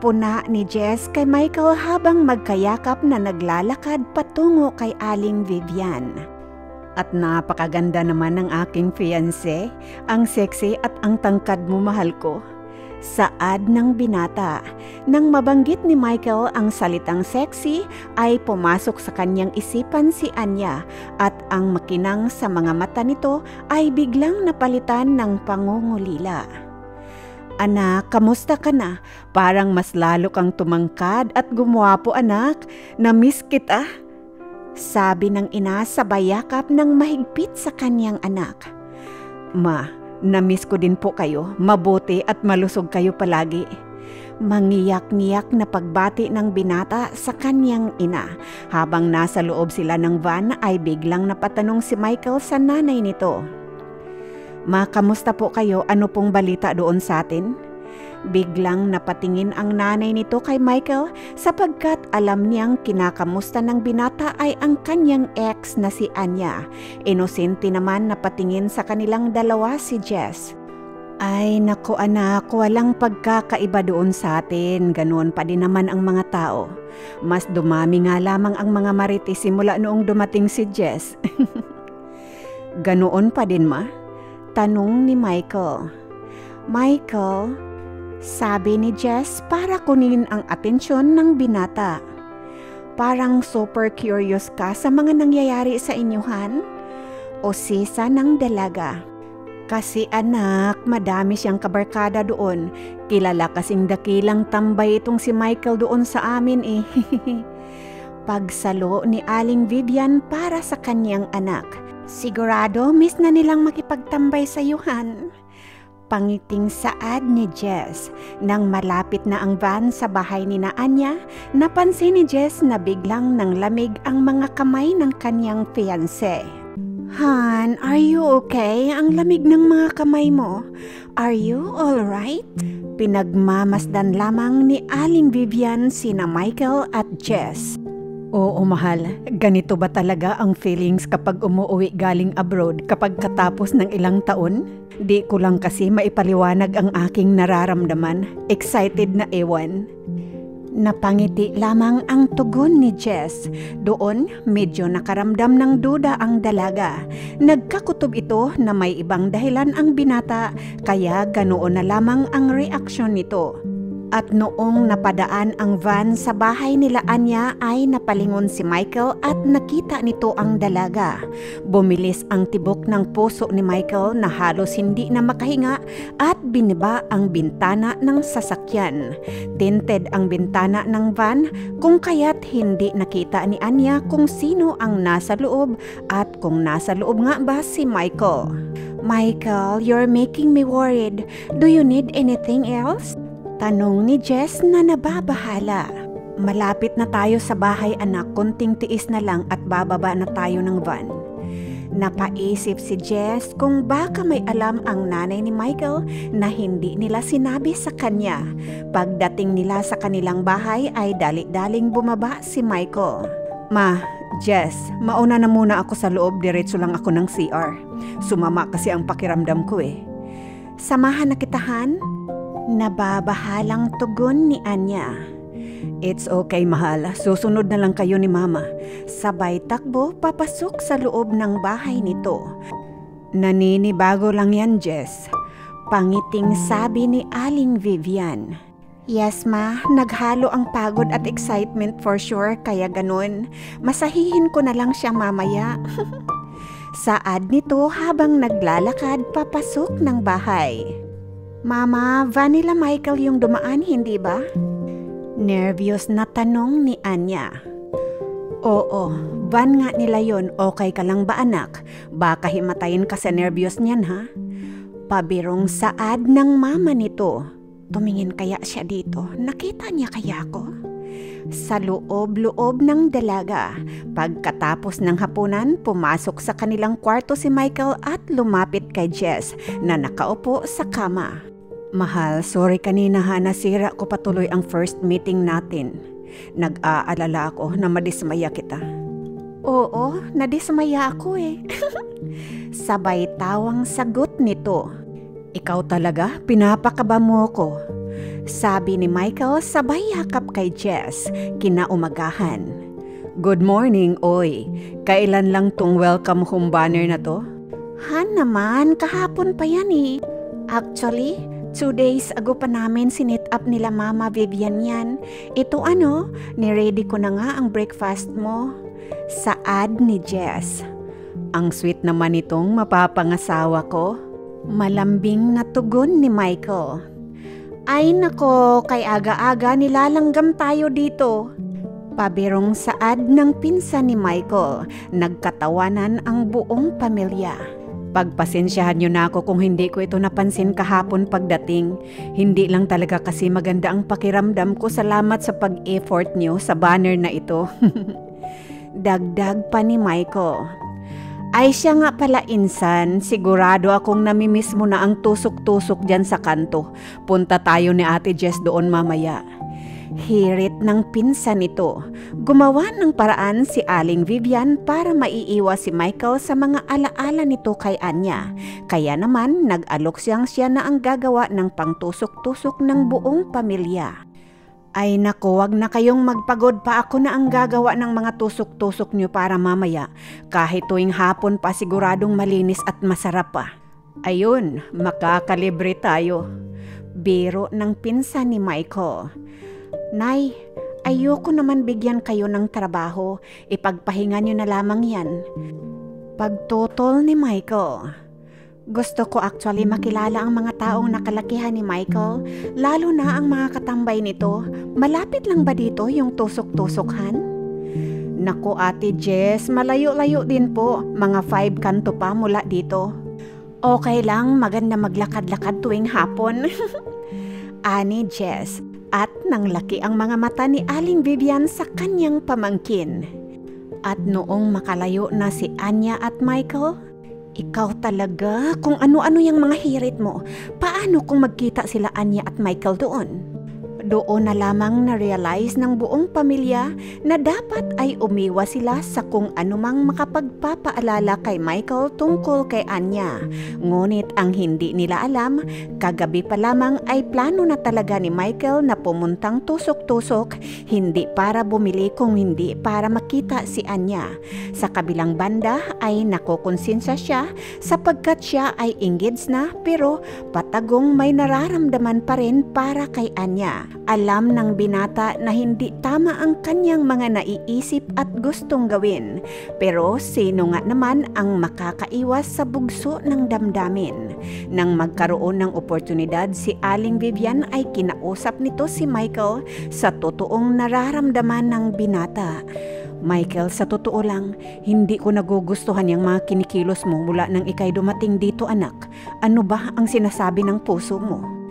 Puna ni Jess kay Michael habang magkayakap na naglalakad patungo kay Aling Vivian. At napakaganda naman ng aking fiancé. Ang sexy at ang tangkad mo, mahal ko. Saad ng binata. Nang mabanggit ni Michael ang salitang sexy, ay pumasok sa kanyang isipan si Anya at ang makinang sa mga mata nito ay biglang napalitan ng pangungulila. Anak, kamusta ka na? Parang mas lalo kang tumangkad at gumwapo anak. Namiss kita. Sabi ng ina sabay yakap ng mahigpit sa kanyang anak. Ma, namiss ko din po kayo. Mabuti at malusog kayo palagi. Mangiyak-ngiyak na pagbati ng binata sa kanyang ina. Habang nasa loob sila ng van ay biglang napatanong si Michael sa nanay nito. Ma, kamusta po kayo? Ano pong balita doon sa atin? Biglang napatingin ang nanay nito kay Michael sapagkat alam niyang kinakamusta ng binata ay ang kanyang ex na si Anya. Inosente naman napatingin sa kanilang dalawa si Jess. Ay naku anak, walang pagkakaiba doon sa atin. Ganoon pa din naman ang mga tao. Mas dumami nga lamang ang mga marites simula noong dumating si Jess. Ganoon pa din ma? Tanong ni Michael. Michael, sabi ni Jess para kunin ang atensyon ng binata. Parang super curious ka sa mga nangyayari sa inyuhan? O sisa ng dalaga? Kasi anak, madami siyang kabarkada doon. Kilala kasing dakilang tambay itong si Michael doon sa amin eh. Pagsalo ni Aling Vivian para sa kanyang anak. Sigurado miss na nilang makipagtambay sa yuhan. Pangiting saad ni Jess. Nang malapit na ang van sa bahay ni Anya, napansin ni Jess na biglang nang lamig ang mga kamay ng kanyang fiancé. Han, are you okay? Ang lamig ng mga kamay mo. Are you alright? Pinagmamasdan lamang ni Aling Vivian sina Michael at Jess. Oo mahal, ganito ba talaga ang feelings kapag umuwi galing abroad kapag katapos ng ilang taon? Di ko lang kasi maipaliwanag ang aking nararamdaman. Excited na ewan. Napangiti lamang ang tugon ni Jess. Doon, medyo nakaramdam ng duda ang dalaga. Nagkakutob ito na may ibang dahilan ang binata, kaya ganoon na lamang ang reaksyon nito. At noong napadaan ang van sa bahay nila Anya ay napalingon si Michael at nakita nito ang dalaga. Bumilis ang tibok ng puso ni Michael na halos hindi na makahinga at biniba ang bintana ng sasakyan. Tinted ang bintana ng van kung kaya't hindi nakita ni Anya kung sino ang nasa loob at kung nasa loob nga ba si Michael. Michael, you're making me worried. Do you need anything else? Tanong ni Jess na nababahala. Malapit na tayo sa bahay anak, konting tiis na lang at bababa na tayo ng van. Napaisip si Jess kung baka may alam ang nanay ni Michael na hindi nila sinabi sa kanya. Pagdating nila sa kanilang bahay ay dali-daling bumaba si Michael. Ma, Jess, mauna na muna ako sa loob, diretso lang ako ng CR. Sumama kasi ang pakiramdam ko eh. Samahan na kita, Han? Nababahalang tugon ni Anya. It's okay mahal, susunod na lang kayo ni mama. Sabay takbo papasok sa loob ng bahay nito. Naninibago lang yan Jess. Pangiting sabi ni Aling Vivian. Yes ma, naghalo ang pagod at excitement for sure kaya ganun. Masahihin ko na lang siya mamaya. Saad nito habang naglalakad papasok ng bahay. Mama, Vanilla Michael yung dumaan, hindi ba? Nervyos na tanong ni Anya. Oo, van nga nila yon. Okay ka lang ba anak? Baka himatayin ka sa nervyos niyan ha? Pabirong saad ng mama nito. Tumingin kaya siya dito? Nakita niya kaya ko? Sa loob-loob ng dalaga. Pagkatapos ng hapunan, pumasok sa kanilang kwarto si Michael at lumapit kay Jess na nakaupo sa kama. Mahal, sorry kanina ha, nasira ko patuloy ang first meeting natin. Nag-aalala ako na madismaya kita. Oo, nadismaya ako eh. Sabay tawang sagot nito. Ikaw talaga, pinapakaba mo ko. Sabi ni Michael sabay yakap kay Jess, kinaumagahan. Good morning, oy. Kailan lang tong welcome home banner na to? Han naman, kahapon pa yan eh. Actually, 2 days ago pa namin sinit up nila Mama Vivian yan. Ito niready ko na nga ang breakfast mo. Saad ni Jess. Ang sweet naman itong mapapangasawa ko. Malambing na tugon ni Michael. Ay nako, kay aga-aga nilalanggam tayo dito. Pabirong saad ng pinsan ni Michael, nagkatawanan ang buong pamilya. Pagpasensyahan niyo na ako kung hindi ko ito napansin kahapon pagdating. Hindi lang talaga kasi maganda ang pakiramdam ko. Salamat sa pag-effort niyo sa banner na ito. Dagdag pa ni Michael. Ay siya nga pala insan, sigurado akong namimiss mo na ang tusok-tusok dyan sa kanto. Punta tayo ni Ate Jess doon mamaya. Hirit ng pinsan nito. Gumawa ng paraan si Aling Vivian para maiiwas si Michael sa mga alaala nito kay Anya. Kaya naman nag-alok siya na ang gagawa ng pangtusok-tusok ng buong pamilya. Ay naku, wag na kayong magpagod pa, ako na ang gagawa ng mga tusok-tusok nyo para mamaya. Kahit tuwing hapon pa siguradong malinis at masarap pa. Ayun, makakalibre tayo. Biro ng pinsan ni Michael. Nay, ayoko naman bigyan kayo ng trabaho. Ipagpahinga nyo na lamang yan. Pagtutol ni Michael. Gusto ko actually makilala ang mga taong nakalakihan ni Michael, lalo na ang mga katambay nito. Malapit lang ba dito yung tusok-tusokhan? Naku Ate Jess, malayo-layo din po, mga 5 kanto pa mula dito. Okay lang, maganda maglakad-lakad tuwing hapon. Ani Jess, at nanglaki ang mga mata ni Aling Vivian sa kanyang pamangkin. At noong makalayo na si Anya at Michael, ikaw talaga, kung ano-ano yung mga hirit mo. Paano kung magkita sila Anya at Michael doon? Doon na lamang na-realize ng buong pamilya na dapat ay umiwas sila sa kung anumang makapagpapaalala kay Michael tungkol kay Anya. Ngunit ang hindi nila alam, kagabi pa lamang ay plano na talaga ni Michael na pumuntang tusok-tusok, hindi para bumili kung hindi para makita si Anya. Sa kabilang banda ay nakukonsensya siya sapagkat siya ay engaged na pero patagong may nararamdaman pa rin para kay Anya. Alam ng binata na hindi tama ang kanyang mga naiisip at gustong gawin. Pero sino nga naman ang makakaiwas sa bugso ng damdamin? Nang magkaroon ng oportunidad, si Aling Vivian ay kinausap nito si Michael sa totoong nararamdaman ng binata. Michael, sa totoo lang, hindi ko nagugustuhan yung mga kinikilos mo mula nang ikay dumating dito anak. Ano ba ang sinasabi ng puso mo?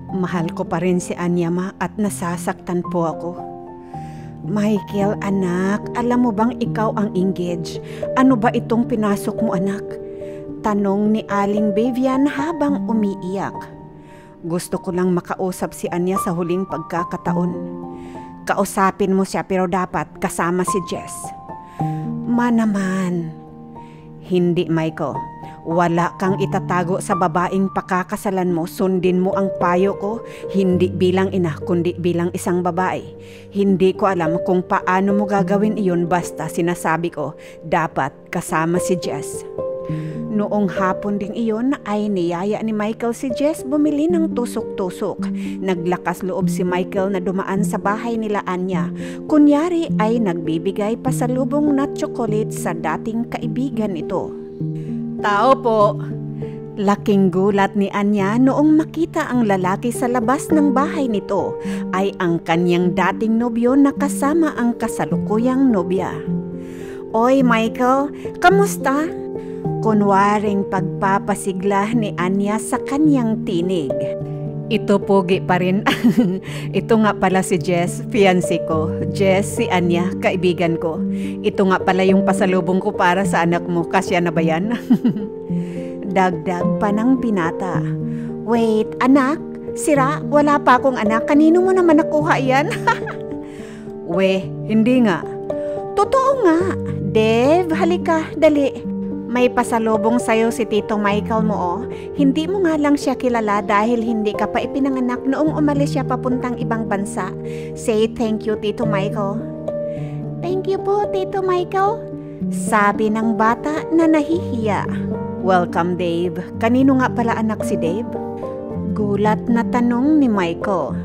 Mahal ko pa rin si Anya ma at nasasaktan po ako. Michael anak, alam mo bang ikaw ang engaged? Ano ba itong pinasok mo anak? Tanong ni Aling Vivian habang umiiyak. Gusto ko lang makausap si Anya sa huling pagkakataon. Kausapin mo siya pero dapat kasama si Jess. Naman. Hindi Michael. Wala kang itatago sa babaeng pakakasalan mo. Sundin mo ang payo ko, hindi bilang ina kundi bilang isang babae. Hindi ko alam kung paano mo gagawin iyon basta sinasabi ko, dapat kasama si Jess. Noong hapon ding iyon ay niyaya ni Michael si Jess bumili ng tusok-tusok. Naglakas loob si Michael na dumaan sa bahay nila Anya. Kunyari ay nagbibigay pasalubong na chocolate sa dating kaibigan nito. Tao po. Laking gulat ni Anya noong makita ang lalaki sa labas ng bahay nito ay ang kanyang dating nobyo na kasama ang kasalukuyang nobya. Oy Michael, kamusta? Kunwaring pagpapasigla ni Anya sa kanyang tinig. Ito pogi pa rin. Ito nga pala si Jess, fiancé ko. Jess, si Anya, kaibigan ko. Ito nga pala yung pasalubong ko para sa anak mo. Kasya na ba yan? Dagdag pa ng binata. Wait, anak? Sira, wala pa akong anak. Kanino mo naman nakuha yan? We, hindi nga. Totoo nga. Dev, halika, dali. May pasalubong sa'yo si Tito Michael mo oh. Hindi mo nga lang siya kilala dahil hindi ka pa ipinanganak noong umalis siya papuntang ibang bansa. Say thank you Tito Michael. Thank you po Tito Michael. Sabi ng bata na nahihiya. Welcome Dave. Kanino nga pala anak si Dave? Gulat na tanong ni Michael.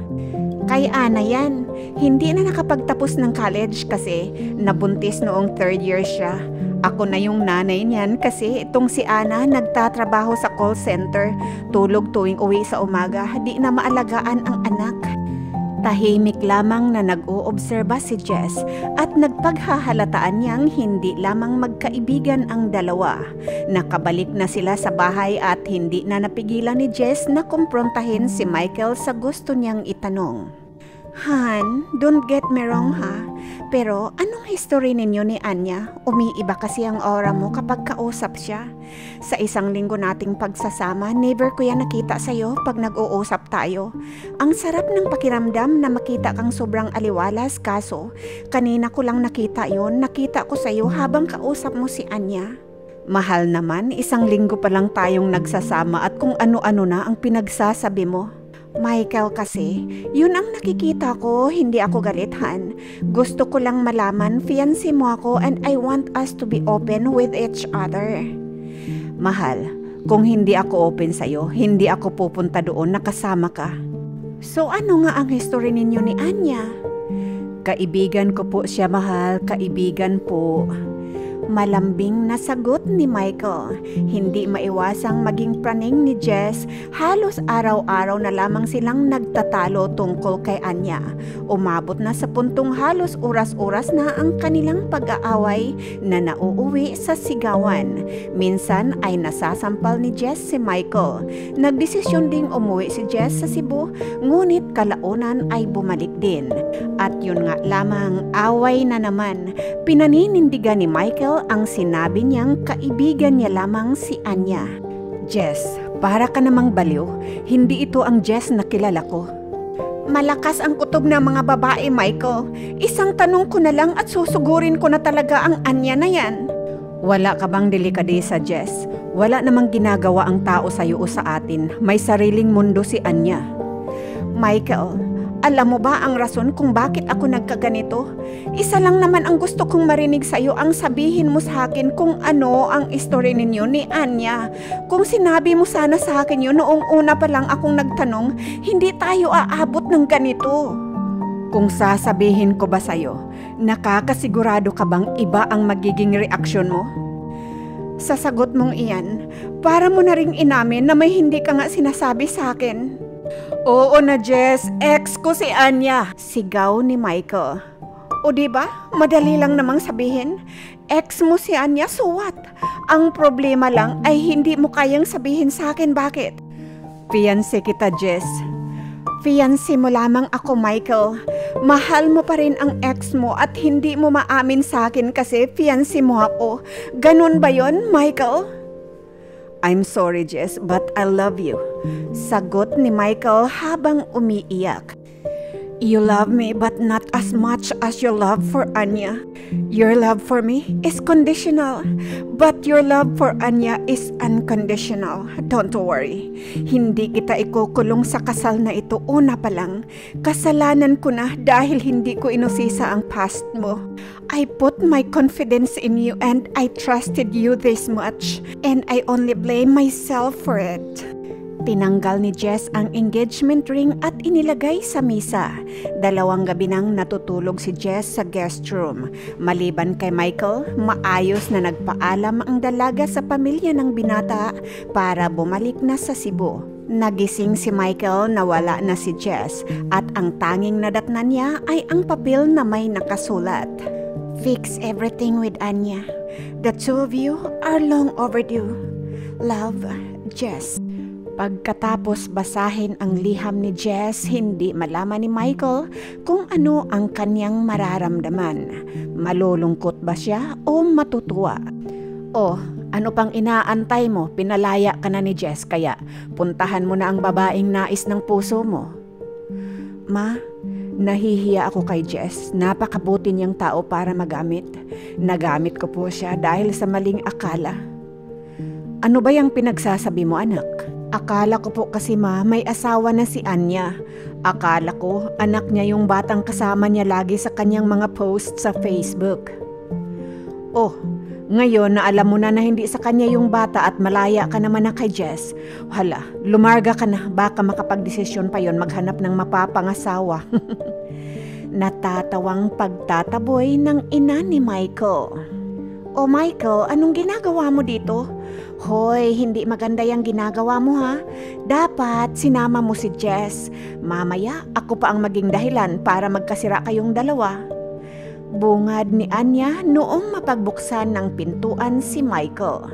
Kay Ana yan. Hindi na nakapagtapos ng college kasi nabuntis noong 3rd year siya. Ako na yung nanay niyan kasi itong si Ana nagtatrabaho sa call center. Tulog tuwing uwi sa umaga, di na maalagaan ang anak. Tahimik lamang na nag-oobserba si Jess at nagpaghahalataan niyang hindi lamang magkaibigan ang dalawa. Nakabalik na sila sa bahay at hindi na napigilan ni Jess na kumprontahin si Michael sa gusto niyang itanong. Han, don't get me wrong ha, pero anong history ninyo ni Anya? Umiiba kasi ang aura mo kapag kausap siya. Sa 1 linggo nating pagsasama, never ko yan nakita sa'yo pag nag-uusap tayo. Ang sarap ng pakiramdam na makita kang sobrang aliwalas, kaso kanina ko lang nakita ko sa'yo habang kausap mo si Anya. Mahal naman, 1 linggo pa lang tayong nagsasama at kung ano-ano na ang pinagsasabi mo. Michael kasi, yun ang nakikita ko, hindi ako galit Han. Gusto ko lang malaman, fiancé mo ako and I want us to be open with each other. Mahal, kung hindi ako open sa'yo, hindi ako pupunta doon nakasama ka. So ano nga ang history ninyo ni Anya? Kaibigan ko po siya mahal, kaibigan po. Malambing na sagot ni Michael. Hindi maiwasang maging praning ni Jess. Halos araw-araw na lamang silang nagtatalo tungkol kay Anya. Umabot na sa puntong halos oras-oras na ang kanilang pag-aaway na nauuwi sa sigawan. Minsan ay nasasampal ni Jess si Michael. Nagdesisyon ding umuwi si Jess sa Cebu, ngunit kalaunan ay bumalik din. At yun nga lamang, away na naman. Pinaninindigan ni Michael ang sinabi niyang kaibigan niya lamang si Anya. Jess, para ka namang baliw. Hindi ito ang Jess na kilala ko. Malakas ang kutob ng mga babae, Michael. Isang tanong ko na lang at susugurin ko na talaga ang Anya na yan. Wala ka bang delikadesa, Jess? Wala namang ginagawa ang tao sa'yo o sa atin. May sariling mundo si Anya. Michael, alam mo ba ang rason kung bakit ako nagkaganito? Isa lang naman ang gusto kong marinig sa iyo, ang sabihin mo sa akin kung ano ang story ninyo ni Anya. Kung sinabi mo sana sa akin yun noong una pa lang akong nagtanong, hindi tayo aabot ng ganito. Kung sasabihin ko ba sa iyo, nakakasigurado ka bang iba ang magiging reaksyon mo? Sa sagot mong iyan, para mo na ring inamin na may hindi ka nga sinasabi sa akin. Oo na Jess, ex ko si Anya, sigaw ni Michael. O diba, madali lang namang sabihin, ex mo si Anya, so what? Ang problema lang ay hindi mo kayang sabihin sa akin bakit. Fiancé kita Jess. Fiancé mo lamang ako Michael. Mahal mo pa rin ang ex mo at hindi mo maamin sa akin kasi fiancé mo ako. Ganun ba yon, Michael? I'm sorry Jess, but I love you. Sagot ni Michael habang umiiyak. You love me but not as much as your love for Anya. Your love for me is conditional, but your love for Anya is unconditional. Don't worry. Hindi kita ikukulong sa kasal na ito una pa lang. Kasalanan ko na dahil hindi ko inusisa ang past mo. I put my confidence in you and I trusted you this much, and I only blame myself for it. Tinanggal ni Jess ang engagement ring at inilagay sa misa. 2 gabi nang natutulog si Jess sa guest room. Maliban kay Michael, maayos na nagpaalam ang dalaga sa pamilya ng binata para bumalik na sa Cebu. Nagising si Michael na wala na si Jess at ang tanging nadatnan niya ay ang papel na may nakasulat. Fix everything with Anya. The two of you are long overdue. Love, Jess. Pagkatapos basahin ang liham ni Jess, hindi malaman ni Michael kung ano ang kanyang mararamdaman. Malulungkot ba siya o matutuwa? O, ano pang inaantay mo? Pinalaya ka na ni Jess, kaya puntahan mo na ang babaeng nais ng puso mo. Ma, nahihiya ako kay Jess. Napakabuti niyang tao para magamit. Nagamit ko po siya dahil sa maling akala. Ano ba yung pinagsasabi mo, anak? Akala ko po kasi ma, may asawa na si Anya. Akala ko, anak niya yung batang kasama niya lagi sa kanyang mga posts sa Facebook. Oh, ngayon na alam mo na hindi sa kanya yung bata at malaya ka naman na kay Jess. Hala, lumarga ka na, baka makapagdesisyon pa yon maghanap ng mapapangasawa. Natatawang pagtataboy ng ina ni Michael. O Michael, anong ginagawa mo dito? Hoy, hindi maganda yung ginagawa mo ha. Dapat sinama mo si Jess. Mamaya, ako pa ang maging dahilan para magkasira kayong dalawa. Bungad ni Anya noong mapagbuksan ng pintuan si Michael.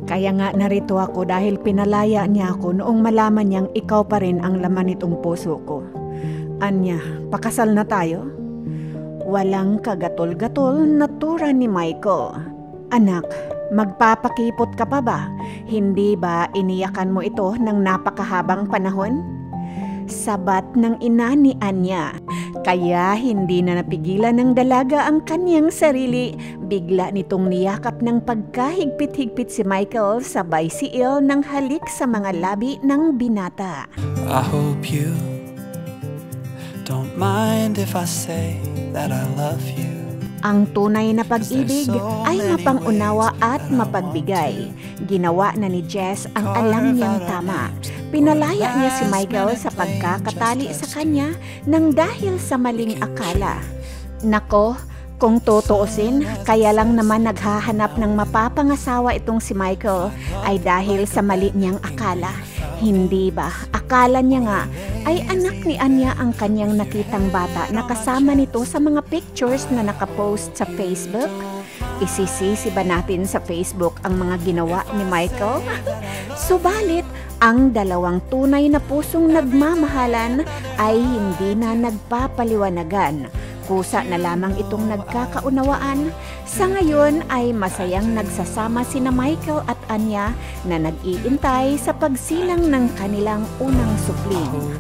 Kaya nga narito ako dahil pinalaya niya ako noong malaman niyang ikaw pa rin ang laman nitong puso ko. Anya, pakasal na tayo? Walang kagatol-gatol na tura ni Michael. Anak, magpapakipot ka pa ba? Hindi ba iniyakan mo ito ng napakahabang panahon? Sabat ng ina ni Anya. Kaya hindi na napigilan ng dalaga ang kanyang sarili. Bigla nitong niyakap ng pagkahigpit-higpit si Michael sabay siil ng halik sa mga labi ng binata. I hope you don't mind if I say that I love you. Ang tunay na pag-ibig ay mapangunawa at mapagbigay. Ginawa na ni Jess ang alam niyang tama. Pinalaya niya si Michael sa pagkakatali sa kanya nang dahil sa maling akala. Nako, kung tutuusin, kaya lang naman naghahanap ng mapapangasawa itong si Michael ay dahil sa mali niyang akala. Hindi ba? Akala niya nga ay anak ni Anya ang kanyang nakitang bata na kasama nito sa mga pictures na nakapost sa Facebook? Isisisi ba natin sa Facebook ang mga ginawa ni Michael? Subalit, ang dalawang tunay na pusong nagmamahalan ay hindi na nagpapaliwanagan. Kusa na lamang itong nagkakaunawaan. Sa ngayon ay masayang nagsasama sina Michael at Anya na nag-iintay sa pagsilang ng kanilang unang supling.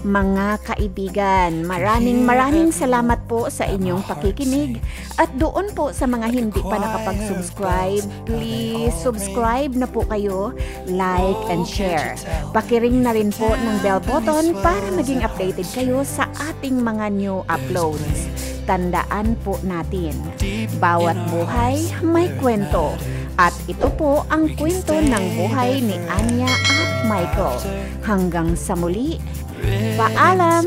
Mga kaibigan, maraming salamat po sa inyong pakikinig at doon po sa mga hindi pa nakapag-subscribe, please subscribe na po kayo, like and share. Pakiring na rin po ng bell button para maging updated kayo sa ating mga new uploads. Tandaan po natin, bawat buhay may kwento. At ito po ang kwento ng buhay ni Anya at Michael. Hanggang sa muli, paalam!